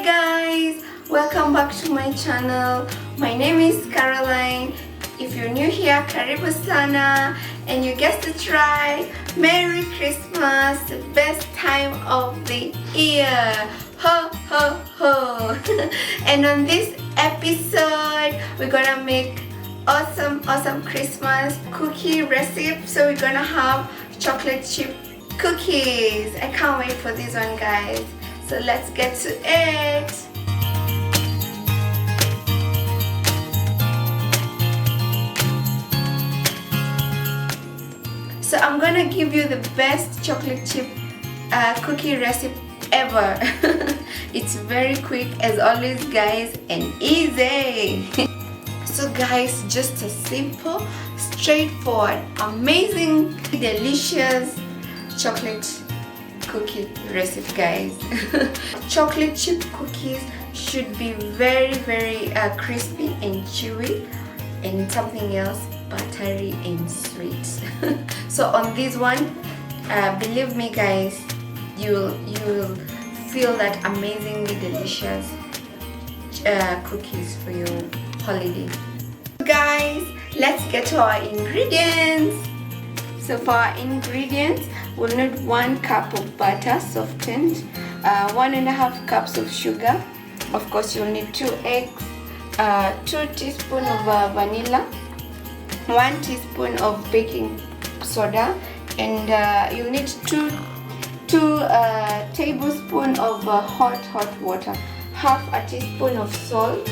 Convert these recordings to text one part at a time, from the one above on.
Hi guys, welcome back to my channel. My name is Caroline. If you're new here, karibu sana, and you guessed it right, Merry Christmas, the best time of the year. Ho ho ho. And on this episode, we're gonna make awesome Christmas cookie recipe. So we're gonna have chocolate chip cookies. I can't wait for this one, guys. So let's get to it. So I'm gonna give you the best chocolate chip cookie recipe ever. It's very quick as always, guys, and easy. So guys, just a simple, straightforward, amazing, delicious chocolate cookie recipe, guys. Chocolate chip cookies should be very crispy and chewy, and something else, buttery and sweet. So on this one, believe me, guys, you will feel that amazingly delicious cookies for your holiday. Guys, let's get to our ingredients. So for our ingredients, we'll need 1 cup of butter softened, 1.5 cups of sugar. Of course, you'll need 2 eggs, 2 teaspoons of vanilla, 1 teaspoon of baking soda, and you'll need 2 tablespoons of hot water, half a teaspoon of salt.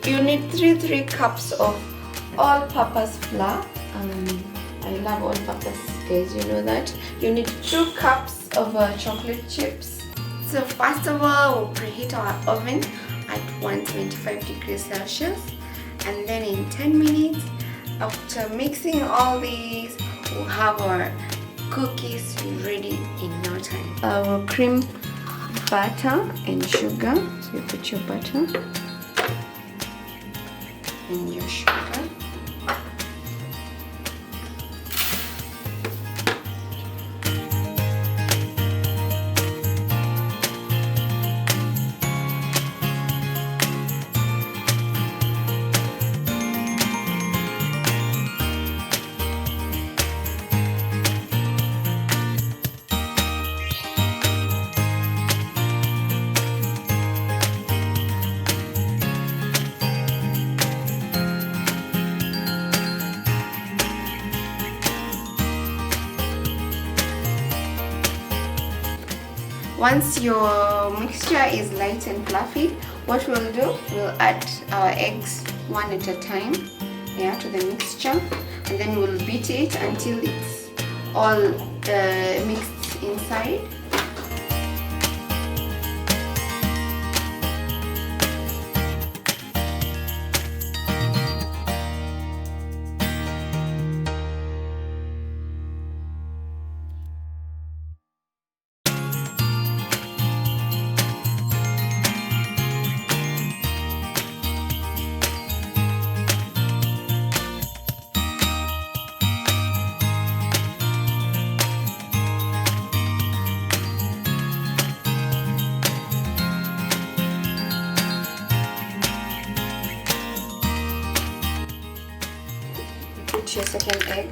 You need 3 cups of all-purpose flour. I love all-purpose, guys, you know that. You need 2 cups of chocolate chips. So first of all, we'll preheat our oven at 125 degrees Celsius, and then in 10 minutes, after mixing all these, we'll have our cookies ready in no time. We'll cream butter and sugar. So you put your butter and your sugar. Once your mixture is light and fluffy, what we'll do, we'll add our eggs one at a time, to the mixture, and then we'll beat it until it's all mixed inside. Your second egg.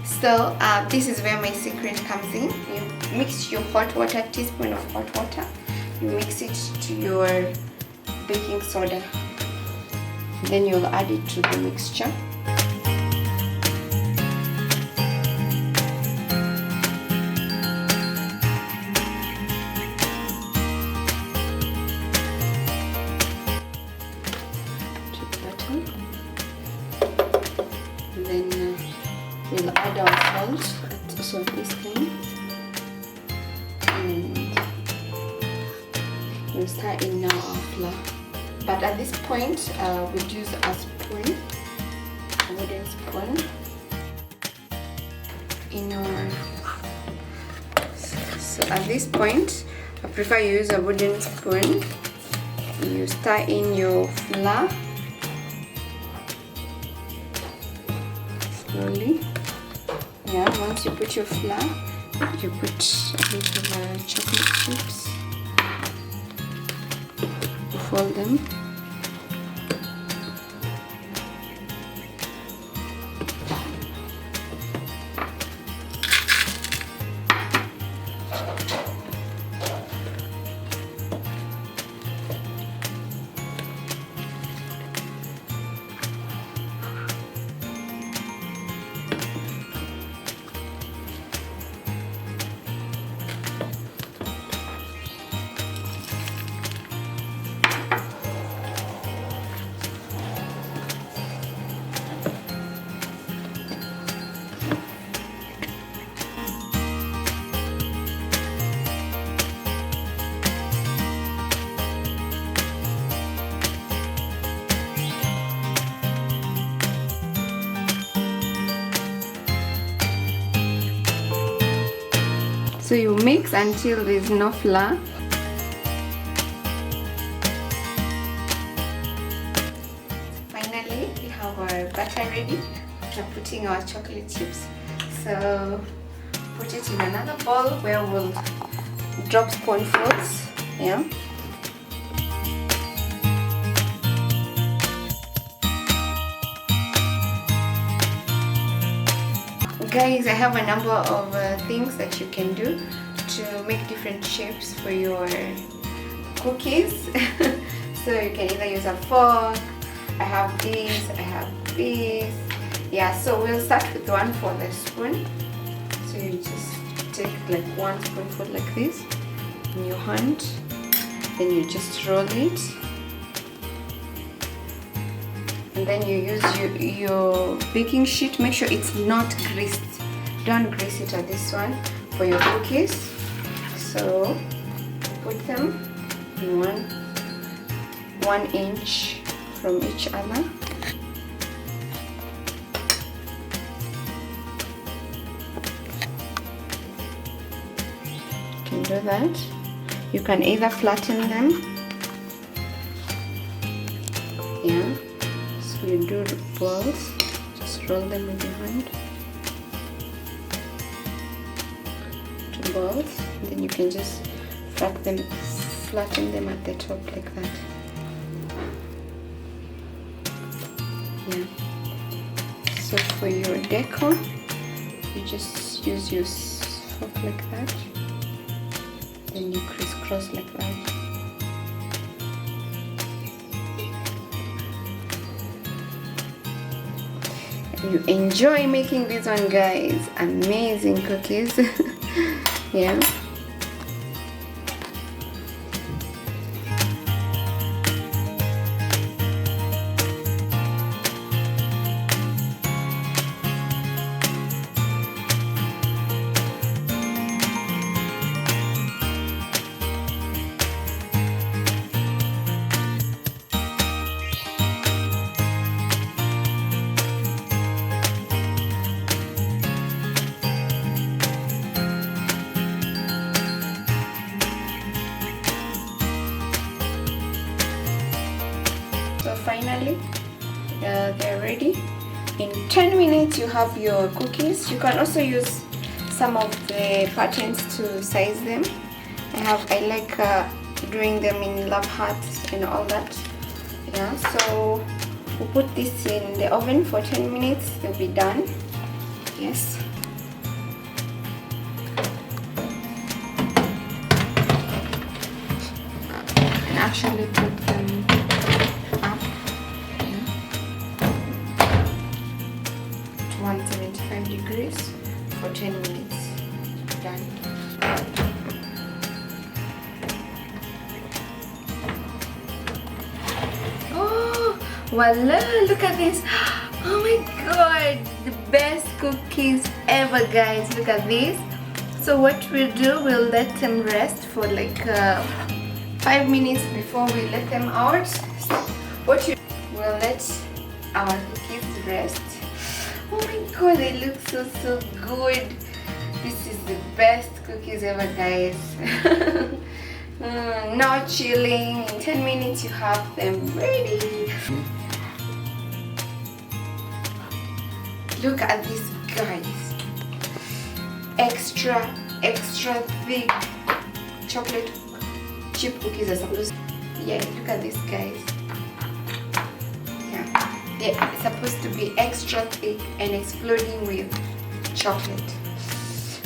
So this is where my secret comes in. You mix your hot water, teaspoon of hot water. You mix it to your baking soda. Then you'll add it to the mixture. Then we'll add our salt this time, and we'll start in now our flour. But at this point, we'll use a spoon, a wooden spoon. So at this point, I prefer you use a wooden spoon. You stir in your flour. slowly. Yeah, once you put your flour, you put a little chocolate chips. You fold them. So you mix until there's no flour. Finally, we have our batter ready. We're putting our chocolate chips. So put it in another bowl where we'll drop spoonfuls. Yeah. Guys, I have a number of things that you can do to make different shapes for your cookies. So you can either use a fork. I have this, I have this. Yeah, so we'll start with one for the spoon. So you just take like one spoonful like this in your hand, then you just roll it, and then you use your baking sheet. Make sure it's not greased. Don't grease it on this one for your cookies. So put them in one inch from each other. You can do that. You can either flatten them. Yeah. So you do balls. Just roll them with your hand. Two balls. And then you can just flatten them at the top like that. Yeah. So for your decor, you just use your fork like that. Then you crisscross like that. And you enjoy making this one, guys. Amazing cookies. Yeah. So finally, they're ready. In 10 minutes you have your cookies. You can also use some of the patterns to size them. I like doing them in love hearts and all that. Yeah, so we'll put this in the oven for 10 minutes. They'll be done. Yes. And actually put them up, 175 degrees for 10 minutes. Done. Oh, voila, look at this. Oh my god, the best cookies ever, guys. Look at this. So what we'll do, we'll let them rest for like 5 minutes before we let them out. We'll let our cookies rest. Oh my god, they look so good. This is the best cookies ever, guys. Now chilling. In 10 minutes you have them ready. Look at this, guys. Extra thick chocolate chip cookies are supposed. Yeah, look at this, guys. Yeah, they're supposed to be extra thick and exploding with chocolate.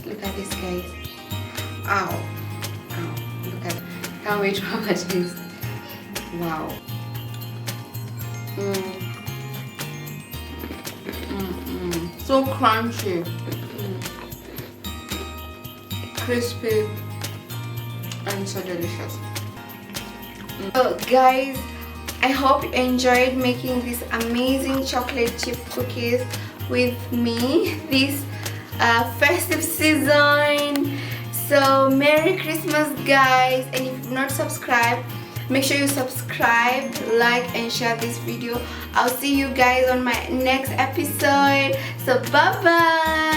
Look at this, guys. Ow. Look at. Can't wait to have a taste. Wow. So crunchy, crispy, and so delicious. So guys, I hope you enjoyed making these amazing chocolate chip cookies with me this festive season. So Merry Christmas, guys, and if you've not subscribed, make sure you subscribe, like, and share this video. I'll see you guys on my next episode. So bye bye.